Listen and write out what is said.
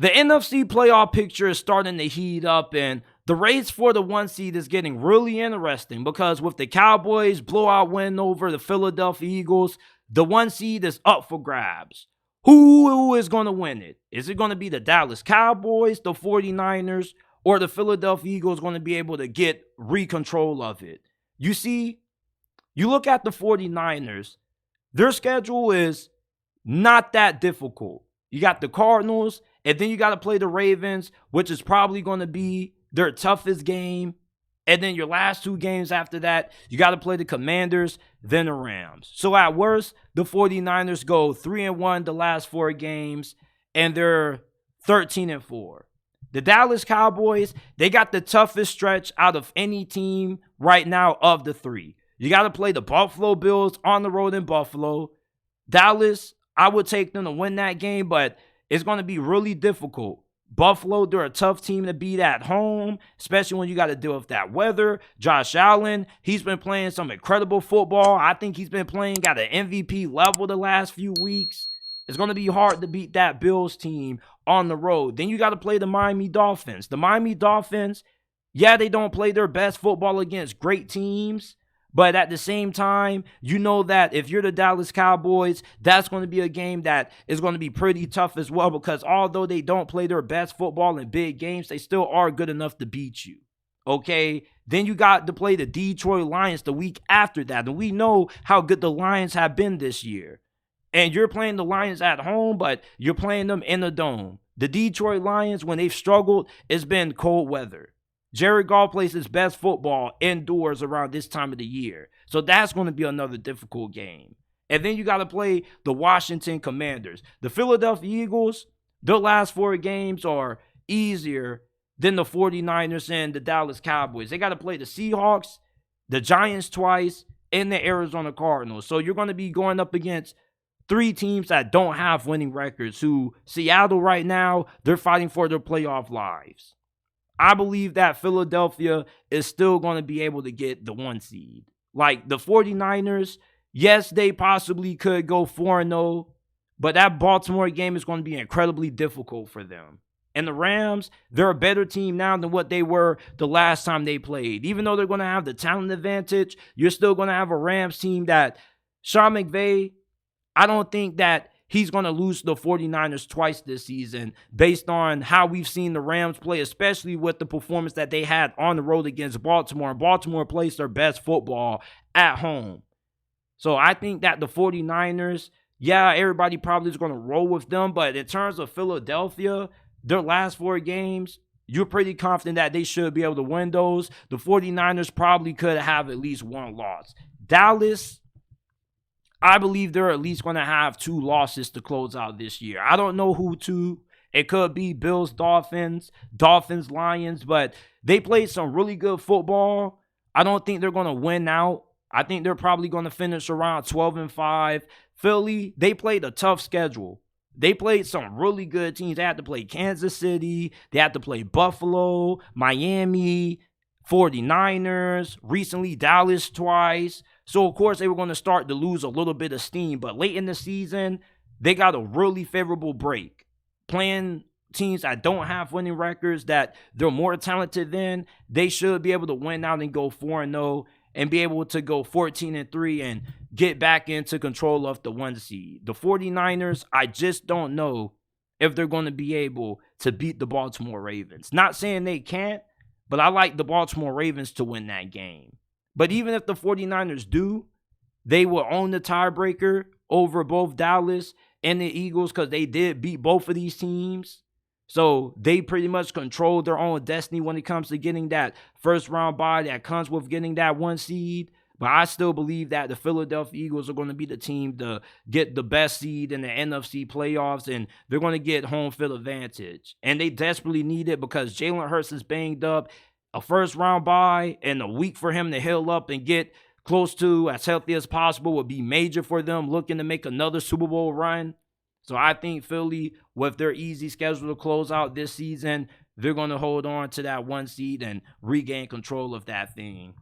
The NFC playoff picture is starting to heat up, and the race for the 1 seed is getting really interesting because with the Cowboys blowout win over the Philadelphia Eagles, the 1 seed is up for grabs. Who is going to win it? Is it going to be the Dallas Cowboys, the 49ers, or the Philadelphia Eagles going to be able to get control of it? You see, you look at the 49ers, their schedule is not that difficult. You got the Cardinals, and then you got to play the Ravens, which is probably going to be their toughest game. And then your last 2 games after that, you got to play the Commanders, then the Rams. So at worst, the 49ers go 3-1 the last 4 games, and they're 13-4. The Dallas Cowboys, they got the toughest stretch out of any team right now of the 3. You got to play the Buffalo Bills on the road in Buffalo. Dallas, I would take them to win that game, but it's going to be really difficult. Buffalo, they're a tough team to beat at home, especially when you got to deal with that weather. Josh Allen, he's been playing some incredible football. I think he's been playing at an MVP level the last few weeks. It's going to be hard to beat that Bills team on the road. Then you got to play the Miami Dolphins. The Miami Dolphins, yeah, they don't play their best football against great teams. But at the same time, you know that if you're the Dallas Cowboys, that's going to be a game that is going to be pretty tough as well because although they don't play their best football in big games, they still are good enough to beat you. Okay? Then you got to play the Detroit Lions the week after that. And we know how good the Lions have been this year. And you're playing the Lions at home, but you're playing them in the dome. The Detroit Lions, when they've struggled, it's been cold weather. Jared Goff plays his best football indoors around this time of the year. So that's going to be another difficult game. And then you got to play the Washington Commanders. The Philadelphia Eagles, their last 4 games are easier than the 49ers and the Dallas Cowboys. They got to play the Seahawks, the Giants twice, and the Arizona Cardinals. So you're going to be going up against 3 teams that don't have winning records, who Seattle right now, they're fighting for their playoff lives. I believe that Philadelphia is still going to be able to get the 1 seed. Like the 49ers, yes, they possibly could go 4-0, but that Baltimore game is going to be incredibly difficult for them. And the Rams, they're a better team now than what they were the last time they played. Even though they're going to have the talent advantage, you're still going to have a Rams team that Sean McVay, I don't think that he's going to lose to the 49ers twice this season based on how we've seen the Rams play, especially with the performance that they had on the road against Baltimore. And Baltimore plays their best football at home. So I think that the 49ers, yeah, everybody probably is going to roll with them. But in terms of Philadelphia, their last 4 games, you're pretty confident that they should be able to win those. The 49ers probably could have at least 1 loss. Dallas, I believe they're at least going to have 2 losses to close out this year. I don't know who to. It could be Bills, Dolphins, Lions, but they played some really good football. I don't think they're going to win out. I think they're probably going to finish around 12-5. Philly, they played a tough schedule. They played some really good teams. They had to play Kansas City. They had to play Buffalo, Miami, 49ers, recently Dallas twice. So, of course, they were going to start to lose a little bit of steam. But late in the season, they got a really favorable break. Playing teams that don't have winning records, that they're more talented than, they should be able to win out and go 4-0 and be able to go 14-3 and get back into control of the 1 seed. The 49ers, I just don't know if they're going to be able to beat the Baltimore Ravens. Not saying they can't, but I like the Baltimore Ravens to win that game. But even if the 49ers do, they will own the tiebreaker over both Dallas and the Eagles because they did beat both of these teams. So they pretty much control their own destiny when it comes to getting that first round bye that comes with getting that 1 seed. But I still believe that the Philadelphia Eagles are going to be the team to get the best seed in the NFC playoffs, and they're going to get home field advantage. And they desperately need it because Jalen Hurts is banged up. A first round bye and a week for him to heal up and get close to as healthy as possible would be major for them looking to make another Super Bowl run. So I think Philly, with their easy schedule to close out this season, they're going to hold on to that 1 seed and regain control of that thing.